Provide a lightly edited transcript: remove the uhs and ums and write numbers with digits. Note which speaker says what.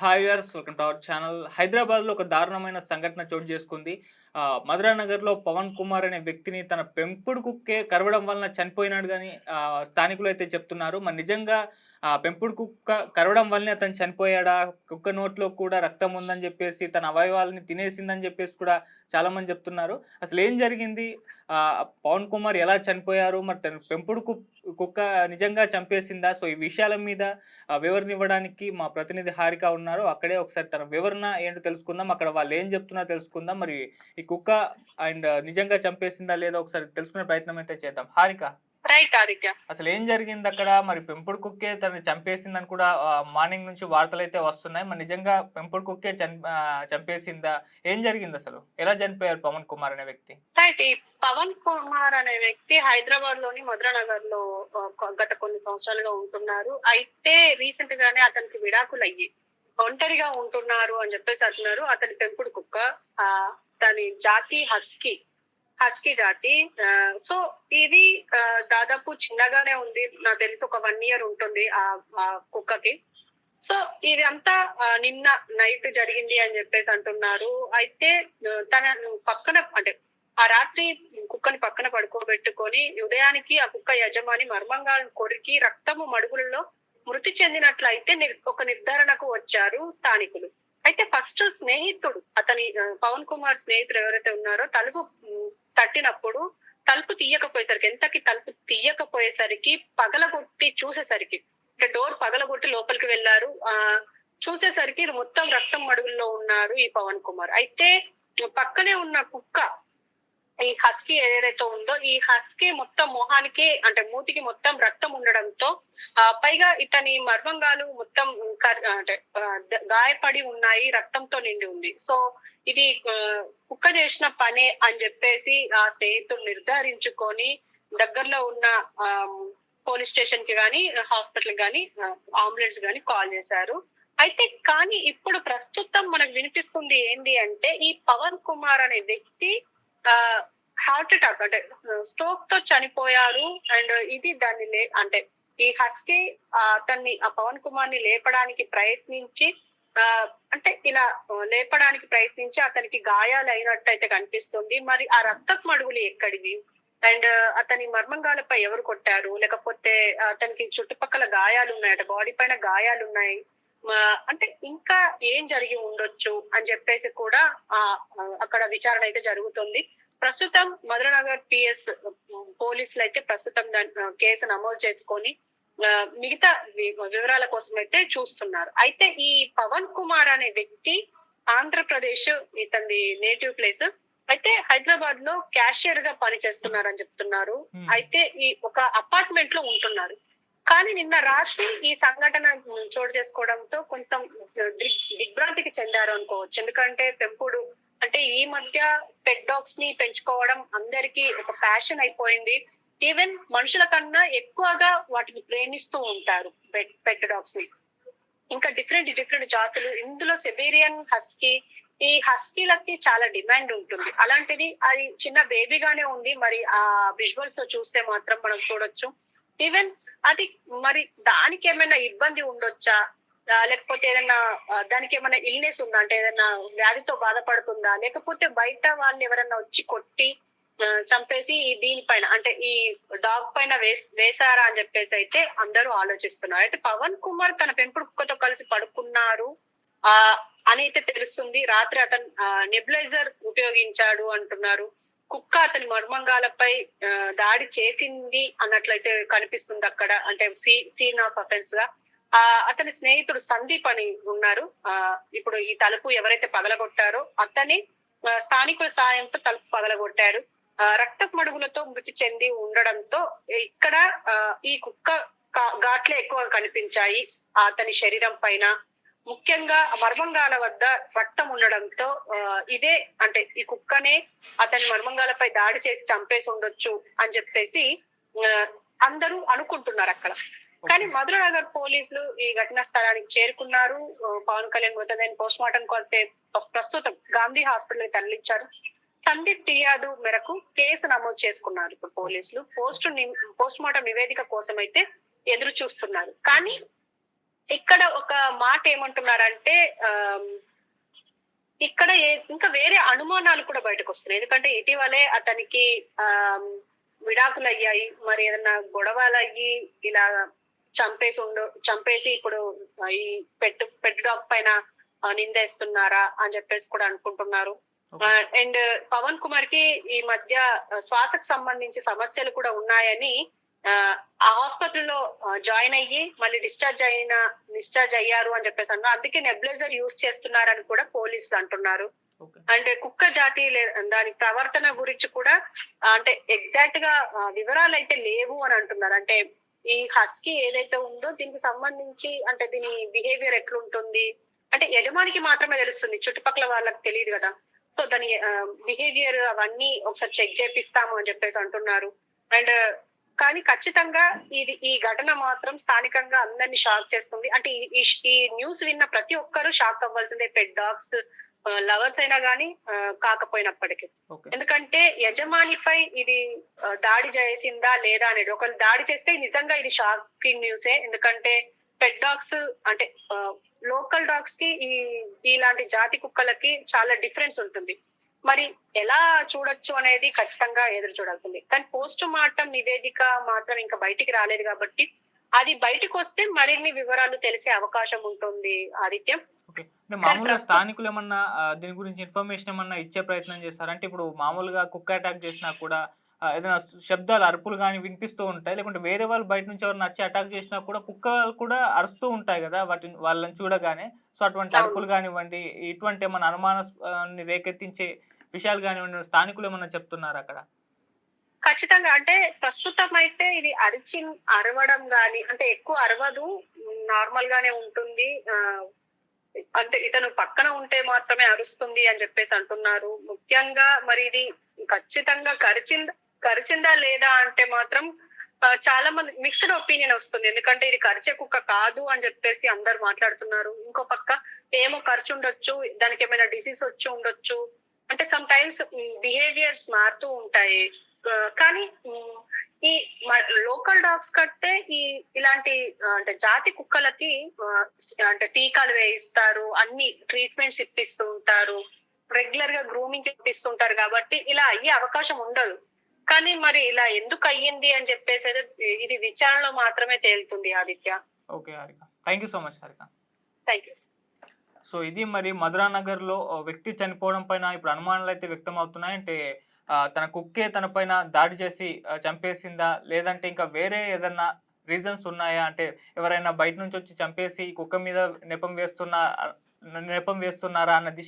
Speaker 1: Hi viewers, welcome to our channel. హైదరాబాద్‌లో ఒక దారుణమైన సంఘటన చోటు చేసుకుంది. మధురా నగర్‌లో పవన్ కుమార్ అనే వ్యక్తిని తన పెంపుడు కుక్కే కరవడం వలన చనిపోయినాడు గాని స్థానికులైతే చెప్తున్నారు. మరి నిజంగా పెంపుడు కుక్క కరవడం వల్లనే అతను చనిపోయాడా? కుక్క నోట్లో కూడా రక్తం ఉందని జెప్పేసి, తన అవయవాల్ని తినేసిందని జెప్పేసి కూడా చాలామంది చెప్తున్నారు. అసలేం జరిగింది? పవన్ కుమార్ ఎలా చనిపోయారు? మరి తన పెంపుడు కుక్క నిజంగా చంపేసిందా? సో, ఈ విషయాల మీద వివరణ ఇవ్వడానికి మా ప్రతినిధి హారిక ఉన్నారు. అక్కడే ఒకసారి తన వివరణ ఏంటో తెలుసుకుందాం. అక్కడ వాళ్ళేం జెప్తున్నారో తెలుసుకుందాం. మరి ఈ కుక్క నిజంగా చంపేసిందా లేదా ఒకసారి తెలుసుకునే ప్రయత్నం అయితే చేద్దాం. హారిక,
Speaker 2: రైట్ ఆదిత్య.
Speaker 1: అసలేం జరిగిందక్కడ? మరి పెంపుడు కుక్కే తనని చంపేసిందని కూడా మార్నింగ్ నుంచి వార్తలైతే వస్తున్నాయి. మరి నిజంగా పెంపుడు కుక్కే చంపేసిందా? ఏం జరిగిందసలు? ఎలా చనిపోయారు పవన్ కుమార్ అనే వ్యక్తి?
Speaker 2: రైట్. ఈ పవన్ కుమార్ అనే వ్యక్తి హైదరాబాద్ లోని మధురానగర్ లో గత కొన్ని సంవత్సరాలుగా ఉంటున్నారు. అయితే రీసెంట్ గానే అతనికి విడాకులయ్యి ఒంటరిగా ఉంటున్నారు అని చెప్పేసి అంటున్నారు. అతని పెంపుడు కుక్క దాని జాతి హస్కీ. హస్కీ జాతి. సో ఇది దాదాపు చిన్నగానే ఉంది. నాకు తెలిసి ఒక 1 year ఉంటుంది ఆ కుక్కకి. సో ఇదంతా నిన్న నైట్ జరిగింది అని చెప్పేసి అంటున్నారు. అయితే తన పక్కన అంటే ఆ రాత్రి కుక్కని పక్కన పడుకోబెట్టుకొని ఉదయానికి ఆ కుక్క యజమాని మర్మంగాలను కొరికి రక్తము మడుగులలో మృతి చెందినట్లయితే ఒక నిర్ధారణకు వచ్చారు స్థానికులు. అయితే ఫస్ట్ స్నేహితుడు అతని పవన్ కుమార్ స్నేహితుడు ఎవరైతే ఉన్నారో తలుపు తట్టినప్పుడు తలుపు తీయకపోయేసరికి పగలగొట్టి చూసేసరికి అంటే డోర్ పగలగొట్టి లోపలికి వెళ్లారు. చూసేసరికి మొత్తం రక్తం మడుగుల్లో ఉన్నారు ఈ పవన్ కుమార్. అయితే పక్కనే ఉన్న కుక్క ఈ హస్కీ ఏదైతే ఉందో ఈ హస్కీ మొత్తం మొహానికి అంటే మూతికి మొత్తం రక్తం ఉండడంతో పైగా ఇతని మర్మంగాలు మొత్తం అంటే గాయపడి ఉన్నాయి, రక్తంతో నిండి ఉంది. సో ఇది కుక్క చేసిన పనే అని చెప్పేసి ఆ స్నేహితుడు నిర్ధారించుకొని దగ్గరలో ఉన్న పోలీస్ స్టేషన్ కి గాని హాస్పిటల్ గాని అంబులెన్స్ గాని కాల్ చేశారు. అయితే కానీ ఇప్పుడు ప్రస్తుతం మనకు వినిపిస్తుంది ఏంటి అంటే ఈ పవన్ కుమార్ అనే వ్యక్తి హార్ట్ అటాక్ అంటే స్ట్రోక్ తో చనిపోయారు. అండ్ ఇది దాన్ని అంటే ఈ హస్కీ అతన్ని ఆ పవన్ కుమార్ ని లేపడానికి ప్రయత్నించి అంటే ఇలా లేపడానికి ప్రయత్నించి అతనికి గాయాలు అయినట్టయితే కనిపిస్తుంది. మరి ఆ రక్తపు మడుగులు ఎక్కడివి? అండ్ అతని మర్మంగాలపై ఎవరు కొట్టారు? లేకపోతే అతనికి చుట్టుపక్కల గాయాలు ఉన్నాయట, బాడీ పైన గాయాలు ఉన్నాయి. అంటే ఇంకా ఏం జరిగి ఉండొచ్చు అని చెప్పేసి కూడా అక్కడ విచారణ అయితే జరుగుతుంది. ప్రస్తుతం మధురనగర్ పిఎస్ పోలీసులు అయితే ప్రస్తుతం కేసు నమోదు చేసుకొని మిగతా వివరాల కోసం అయితే చూస్తున్నారు. అయితే ఈ పవన్ కుమార్ అనే వ్యక్తి ఆంధ్రప్రదేశ్ ఇతని నేటివ్ ప్లేస్. అయితే హైదరాబాద్ లో క్యాషియర్ గా పనిచేస్తున్నారని చెప్తున్నారు. అయితే ఈ ఒక అపార్ట్మెంట్ లో ఉంటున్నారు. కానీ నిన్న రాత్రి ఈ సంఘటన చోటు చేసుకోవడంతో కొంచెం దిగ్భ్రాంతికి చెందారు అనుకోవచ్చు. ఎందుకంటే పెంపుడు అంటే ఈ మధ్య పెట్ డాగ్స్ ని పెంచుకోవడం అందరికీ ఒక ప్యాషన్ అయిపోయింది. ఈవెన్ మనుషుల కన్నా ఎక్కువగా వాటిని ప్రేమిస్తూ ఉంటారు పెట్ డాగ్స్ ని. ఇంకా డిఫరెంట్ జాతులు, ఇందులో సిబేరియన్ హస్కీ, ఈ హస్కీలకి చాలా డిమాండ్ ఉంటుంది. అలాంటిది అది చిన్న బేబీగానే ఉంది. మరి ఆ విజువల్స్ తో చూస్తే మాత్రం మనం చూడొచ్చు. ఈవెన్ అది మరి దానికి ఏమైనా ఇబ్బంది ఉండొచ్చా, లేకపోతే ఏదైనా దానికి ఏమైనా ఇల్నెస్ ఉందా, అంటే ఏదైనా వ్యాధితో బాధపడుతుందా, లేకపోతే బయట వాళ్ళు ఎవరైనా వచ్చి కొట్టి చంపేసి దీనిపైన అంటే ఈ డాగ్ పైన వేసారా అని చెప్పేసి అయితే అందరూ ఆలోచిస్తున్నారు. అయితే పవన్ కుమార్ తన పెంపుడు కుక్కతో కలిసి పడుకున్నారు అని అయితే తెలుస్తుంది. రాత్రి అతను నెబులైజర్ ఉపయోగించాడు అంటున్నారు. కుక్క అతని మర్మంగాలపై దాడి చేసింది అన్నట్లయితే కనిపిస్తుంది అక్కడ, అంటే సీన్ ఆఫ్ అఫెన్స్ గా. అతని స్నేహితుడు సందీప్ అని ఉన్నారు. ఇప్పుడు ఈ తలుపు ఎవరైతే పగలగొట్టారో అతని స్థానికుల సాయంతో తలుపు పగలగొట్టారు. రక్తపు మడుగులతో మృతి చెంది ఉండడంతో ఇక్కడ ఈ కుక్క ఘాట్లే ఎక్కువ కనిపించాయి అతని శరీరం పైన. ముఖ్యంగా మర్మంగాల వద్ద రక్తం ఉండడంతో ఇదే అంటే ఈ కుక్కనే అతని మర్మంగాలపై దాడి చేసి చంపేసి ఉండొచ్చు అని చెప్పేసి అందరూ అనుకుంటున్నారు అక్కడ. కానీ మధురనగర్ పోలీసులు ఈ ఘటనా స్థలానికి చేరుకున్నారు. పవన్ కళ్యాణ్ మృతదేహాన్ని పోస్ట్ మార్టం కొస్తే ప్రస్తుతం గాంధీ హాస్పిటల్ తరలించారు. సందీప్ ఫిర్యాదు మేరకు కేసు నమోదు చేసుకున్నారు ఇప్పుడు పోలీసులు. పోస్ట్ మార్టం నివేదిక కోసం అయితే ఎదురు చూస్తున్నారు. కానీ ఇక్కడ ఒక మాట ఏమంటున్నారంటే ఆహ్, ఇక్కడ ఇంకా వేరే అనుమానాలు కూడా బయటకొస్తున్నాయి. ఎందుకంటే ఇటీవలే అతనికి ఆహ్, విడాకులయ్యాయి. మరి ఏదన్నా గొడవలయ్యి ఇలా చంపేసి ఇప్పుడు ఈ పెట్ డాగ్ పైన నిందేస్తున్నారా అని చెప్పేసి కూడా అనుకుంటున్నారు.
Speaker 1: ఓకే.
Speaker 2: అండ్ పవన్ కుమార్ కి ఈ మధ్య శ్వాసకు సంబంధించి సమస్యలు కూడా ఉన్నాయని ఆ ఆసుపత్రిలో జాయిన్ అయ్యి మళ్ళీ డిశ్చార్జ్ అయ్యారు అని చెప్పేసి అన్నారు. అందుకే నెబ్లైజర్ యూజ్ చేస్తున్నారని కూడా పోలీసులు అంటున్నారు.
Speaker 1: ఓకే.
Speaker 2: అంటే కుక్క జాతి దాని ప్రవర్తన గురించి కూడా అంటే ఎగ్జాక్ట్ గా వివరాలు అయితే లేవు అని అంటున్నారు. అంటే ఈ హస్కీ ఏదైతే ఉందో దీనికి సంబంధించి అంటే దీని బిహేవియర్ ఎట్లుంటుంది అంటే యజమానికి మాత్రమే తెలుస్తుంది, చుట్టుపక్కల వాళ్ళకి తెలియదు కదా. సో దాని బిహేవియర్ అవన్నీ ఒకసారి చెక్ చేపిస్తాము అని చెప్పేసి అంటున్నారు. అండ్ కానీ ఖచ్చితంగా ఈ ఘటన మాత్రం స్థానికంగా అందరినీ షాక్ చేస్తుంది. అంటే ఈ న్యూస్ విన్న ప్రతి ఒక్కరూ షాక్ అవ్వాల్సిందే, పెట్ డాగ్స్ లవర్స్ అయినా గానీ కాకపోయినప్పటికీ.
Speaker 1: ఓకే.
Speaker 2: ఎందుకంటే యజమానిపై ఇది దాడి చేసిందా లేదా అనేది, ఒకళ్ళు దాడి చేస్తే నిజంగా ఇది షాకింగ్ న్యూసే. ఎందుకంటే పెట్ డాగ్స్ అంటే లోకల్ డాగ్స్ కి ఇలాంటి జాతి కుక్కలకి చాలా డిఫరెన్స్ ఉంటుంది. మరి ఎలా చూడొచ్చు అనేది ఖచ్చితంగా ఎదురు చూడాల్సింది. కానీ పోస్ట్ మార్టం నివేదిక మాత్రం ఇంకా బయటికి రాలేదు కాబట్టి అది బయటకు వస్తే మరిన్ని వివరాలు తెలిసే అవకాశం ఉంటుంది ఆదిత్యం.
Speaker 1: ఓకే. అంటే మామూలుగా స్థానికులు ఏమన్నా దీని గురించి ఇన్ఫర్మేషన్ ఏమన్నా ఇచ్చే ప్రయత్నం చేస్తారా? అంటే ఇప్పుడు మామూలుగా కుక్క అటాక్ చేసినా కూడా ఏదైనా శబ్దాలు, అరుపులు గాని వినిపిస్తూ ఉంటాయి. లేకుంటే వేరే వాళ్ళు బయట నుంచి ఎవరైనా వచ్చి అటాక్ చేసినా కూడా కుక్కలు కూడా అరుస్తూ ఉంటాయి గదా! వాళ్ళని చూడగానే. సో, అటువంటి
Speaker 2: అవును.
Speaker 1: అరుపులు గానివ్వండి, ఇటువంటి ఏమన్నా అనుమానాన్ని రేకెత్తించే విషయాలు గానివ్వండి, స్థానికులు ఏమన్నా చెప్తున్నారా అక్కడ?
Speaker 2: ఖచ్చితంగా. అంటే ప్రస్తుతం అయితే ఇది అరవడం గాని అంటే ఎక్కువ అరవదు. నార్మల్ గానే ఉంటుంది. అంటే ఇతను పక్కన ఉంటే మాత్రమే అరుస్తుంది అని చెప్పేసి అంటున్నారు. ముఖ్యంగా మరి ఇది ఖచ్చితంగా కరిచిందా లేదా అంటే మాత్రం చాలా మంది మిక్స్డ్ ఒపీనియన్ వస్తుంది. ఎందుకంటే ఇది కరిచే కుక్క కాదు అని చెప్పేసి అందరు మాట్లాడుతున్నారు. ఇంకో పక్క ఏమో కరిచుండొచ్చు, దానికి ఏమైనా డిసీజ్ వచ్చి ఉండొచ్చు. అంటే సమ్ టైమ్స్ బిహేవియర్స్ మారుతూ ఉంటాయి. కానీ ఈ లోకల్ డాగ్స్ కంటే ఇలాంటి అంటే జాతి కుక్కలకి అంటే టీకాలు వేయిస్తారు, అన్ని ట్రీట్మెంట్స్ ఇప్పిస్తూ ఉంటారు, రెగ్యులర్ గా గ్రూమింగ్ ఇప్పిస్తుంటారు కాబట్టి ఇలా అయ్యే అవకాశం ఉండదు. కానీ మరి ఇలా ఎందుకు అయ్యింది అని చెప్పేసి ఇది విచారణలో మాత్రమే తేలుతుంది Aditya.
Speaker 1: Okay Harika. Thank you so much Harika.
Speaker 2: Thank you.
Speaker 1: So, ఇది మరి మధురానగర్‌లో వ్యక్తి చనిపోవడం పైన ఇప్పుడు అనుమానాలైతే వ్యక్తమవుతున్నాయి. అంటే తన కుక్కే తన పైన దాడి చేసి చంపేసిందా? లేదంటే ఇంకా వేరే ఏదన్నా రీజన్స్ ఉన్నాయా? అంటే ఎవరైనా బయట నుంచొచ్చి చంపేసి కుక్క మీద నెపం వేస్తున్నారా అన్న దిశ